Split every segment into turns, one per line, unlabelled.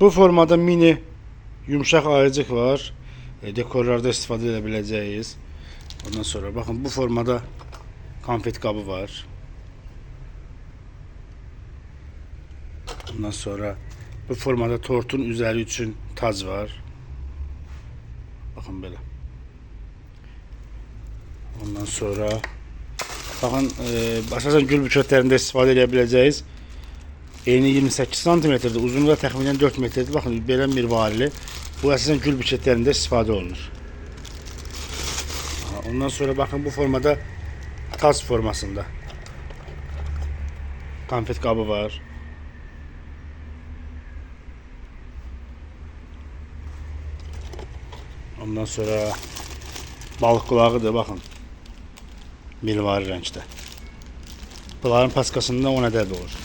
Bu formada mini yumuşaq ayıcıq var. Dekorlarda istifadə edə biləcəyiniz. Ondan sonra baxın bu formada konfet qabı var. Ondan sonra bu formada tortun üzəri üçün tac var. Baxın belə. Ondan sonra baxın əsasən gül buketlərində istifadə edə biləcəyiniz. Eni 28 cm-dir, uzunluğu da təxminən 4 metrdir. Baxın belə mirvarili. Bu əsasən gül buketlərində istifadə olunur. Ondan sonra bakın bu formada tas formasında konfet qabı var. Ondan sonra balık qulağıdır, bakın. Mirvari rəngdə. Bunların paskasında 10 ədəd olur.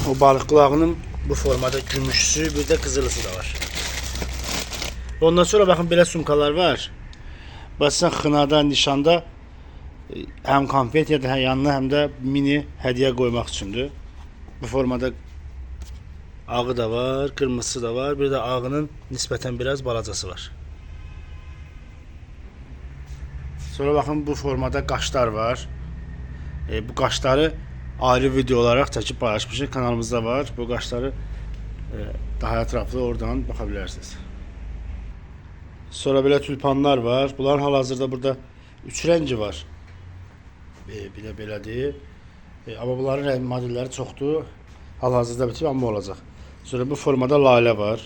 O balık qulağının bu formada gümüşsü, bir de qızılısı da var. Ondan sonra bakın belə sumkalar var. Basən xınada, nişanda həm konfet ya da yanına həm də mini hədiyyə qoymaq üçündür. Bu formada ağı da var, qırmızısı da var. Bir de ağının nisbətən biraz balacası var. Sonra bakın bu formada qaşlar var. Bu qaşları ayrı video olarak çəkib paylaşmışıq. Kanalımızda var. Bu qaşları daha ətraflı oradan baxa bilərsiniz. Sonra belə tülpanlar var. Bunların hal-hazırda burada 3 rəngi var. Bir də belədir. Amma bunların rəng modelləri çoxdur. Hal-hazırda bitib amma olacaq. Sonra bu formada lalə var.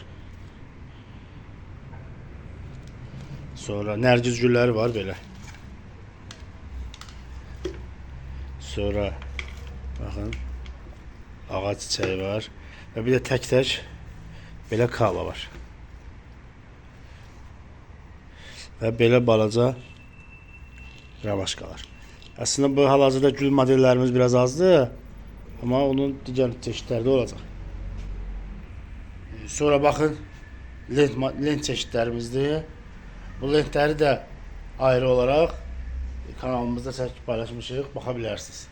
Sonra nərgiz gülləri var belə. Sonra baxın ağac çiçəyi var və bir də tək-tək belə kava var. Və belə balaca ravaşkalar. Əslində bu hal-hazırda gül modellərimiz biraz azdır, amma onun digər çeşidləri də olacaq. Sonra baxın lent çeşidlərimizdir. Bu lentləri də ayrı olaraq kanalımızda çəkib paylaşmışıq, baxa bilərsiniz.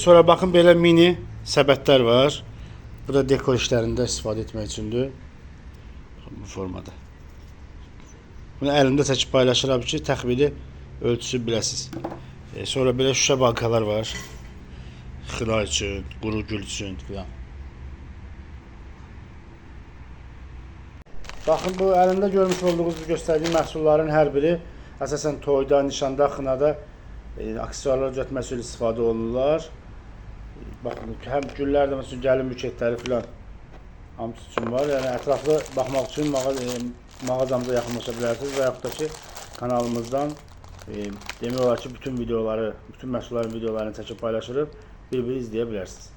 Sonra bakın belə mini səbətlər var. Bu da dekor işlərində istifadə etmək üçündür. Bu formada. Bunu əlimdə çəkib paylaşıram ki, təxmini ölçüsü biləsiniz. Sonra belə şüşə bankalar var. Xına üçün, quru gül üçün filan. Baxın bu əlimdə görmüş olduğunuz bu göstərdiyim məhsulların hər biri əsasən toyda, nişanda, xınada aksesuarlar düzəltməsi üçün istifadə olunurlar. Baxın, həm güllər də məsələn gəlin buketləri filan hamısı üçün var. Yəni ətraflı baxmaq üçün mağazamıza yaxınlaşa bilərsiniz və yaxud da ki kanalımızdan demək olar ki bütün videoları, bütün məhsulların videolarını çəkib paylaşırıq, bir-bir izləyə bilərsiniz.